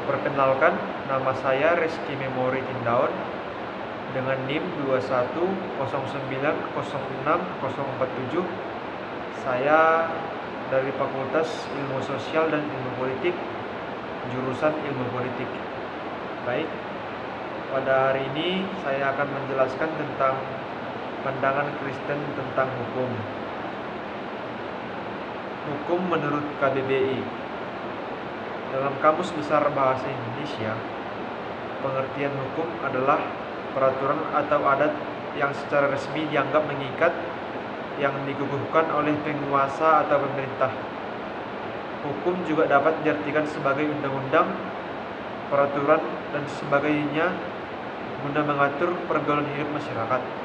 Perkenalkan, nama saya Reski Memori Tindaon dengan NIM 2109060047. Saya dari Fakultas Ilmu Sosial dan Ilmu Politik, jurusan Ilmu Politik. Baik, pada hari ini saya akan menjelaskan tentang pandangan Kristen tentang hukum. Hukum menurut KBBI. Dalam Kamus Besar Bahasa Indonesia, pengertian hukum adalah peraturan atau adat yang secara resmi dianggap mengikat yang dikukuhkan oleh penguasa atau pemerintah. Hukum juga dapat diartikan sebagai undang-undang, peraturan, dan sebagainya guna mengatur pergaulan hidup masyarakat.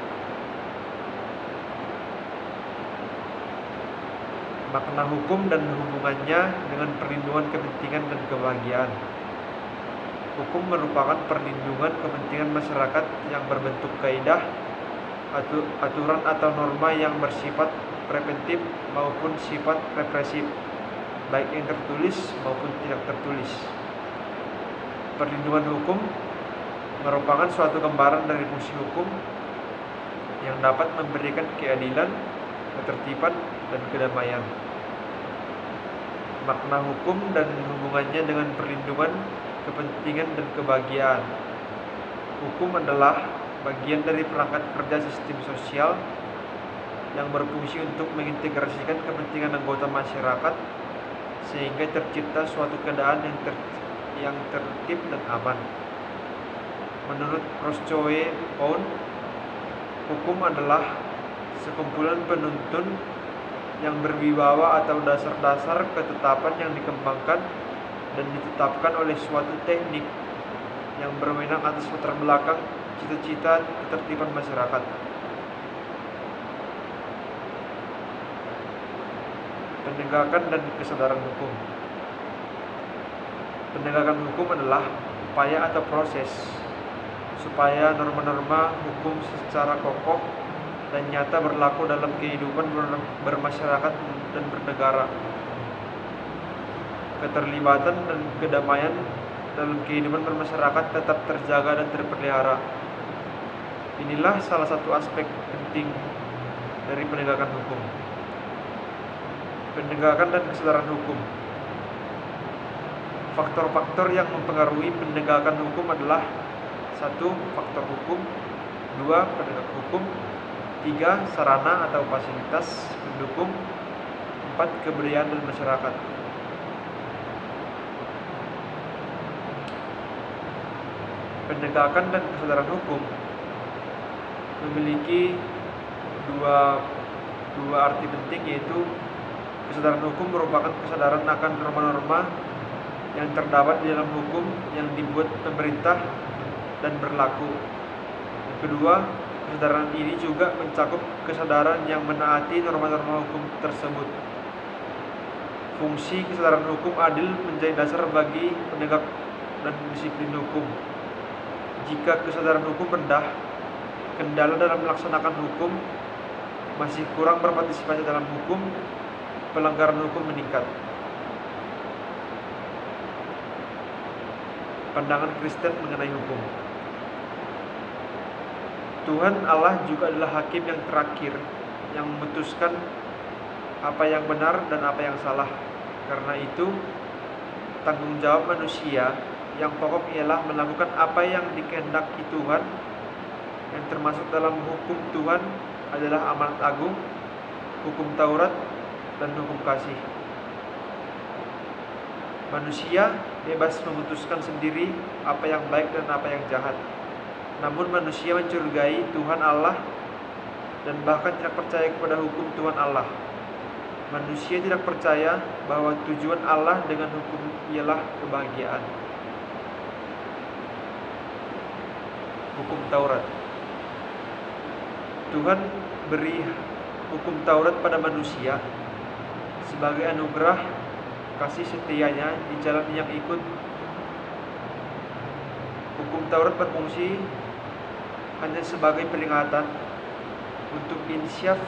Makna hukum dan hubungannya dengan perlindungan kepentingan dan kebahagiaan. Hukum merupakan perlindungan kepentingan masyarakat yang berbentuk kaidah, aturan atau norma yang bersifat preventif maupun sifat represif, baik yang tertulis maupun tidak tertulis. Perlindungan hukum merupakan suatu gambaran dari fungsi hukum yang dapat memberikan keadilan, ketertiban, dan kedamaian. Makna hukum dan hubungannya dengan perlindungan kepentingan dan kebahagiaan. Hukum adalah bagian dari perangkat kerja sistem sosial yang berfungsi untuk mengintegrasikan kepentingan anggota masyarakat sehingga tercipta suatu keadaan yang tertib dan aman. Menurut Roscoe Pound, hukum adalah sekumpulan penuntun yang berwibawa atau dasar-dasar ketetapan yang dikembangkan dan ditetapkan oleh suatu teknik yang berwenang atas latar belakang cita-cita ketertiban masyarakat. Penegakan dan kesadaran hukum. Penegakan hukum adalah upaya atau proses supaya norma-norma hukum secara kokoh dan nyata berlaku dalam kehidupan bermasyarakat dan bernegara. Keterlibatan dan kedamaian dalam kehidupan bermasyarakat tetap terjaga dan terpelihara. Inilah salah satu aspek penting dari penegakan hukum. Penegakan dan kesadaran hukum. Faktor-faktor yang mempengaruhi penegakan hukum adalah 1. Faktor hukum, 2. Penegak hukum, 3. Sarana atau fasilitas pendukung, 4. Kebudayaan dan masyarakat. Penegakan dan kesadaran hukum memiliki dua arti penting, yaitu kesadaran hukum merupakan kesadaran akan norma-norma yang terdapat di dalam hukum yang dibuat pemerintah dan berlaku. Yang kedua, kesadaran ini juga mencakup kesadaran yang menaati norma-norma hukum tersebut. Fungsi kesadaran hukum adil menjadi dasar bagi penegak dan disiplin hukum. Jika kesadaran hukum rendah, kendala dalam melaksanakan hukum, masih kurang berpartisipasi dalam hukum, pelanggaran hukum meningkat. Pandangan Kristen mengenai hukum. Tuhan Allah juga adalah hakim yang terakhir yang memutuskan apa yang benar dan apa yang salah. Karena itu, tanggung jawab manusia yang pokok ialah melakukan apa yang dikehendaki Tuhan, yang termasuk dalam hukum Tuhan adalah amanat agung, hukum Taurat, dan hukum kasih. Manusia bebas memutuskan sendiri apa yang baik dan apa yang jahat. Namun manusia mencurigai Tuhan Allah dan bahkan tidak percaya kepada hukum Tuhan Allah. Manusia tidak percaya bahwa tujuan Allah dengan hukum ialah kebahagiaan. Hukum Taurat. Tuhan beri hukum Taurat pada manusia sebagai anugerah kasih setianya di jalan yang ikut. Hukum Taurat berfungsi hanya sebagai peringatan untuk insyafkan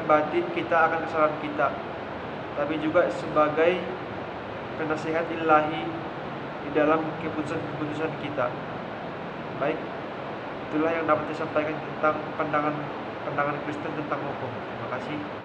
batin kita akan kesalahan kita, tapi juga sebagai penasihat ilahi di dalam keputusan-keputusan kita. Baik, itulah yang dapat saya sampaikan tentang pandangan Kristen tentang hukum. Terima kasih.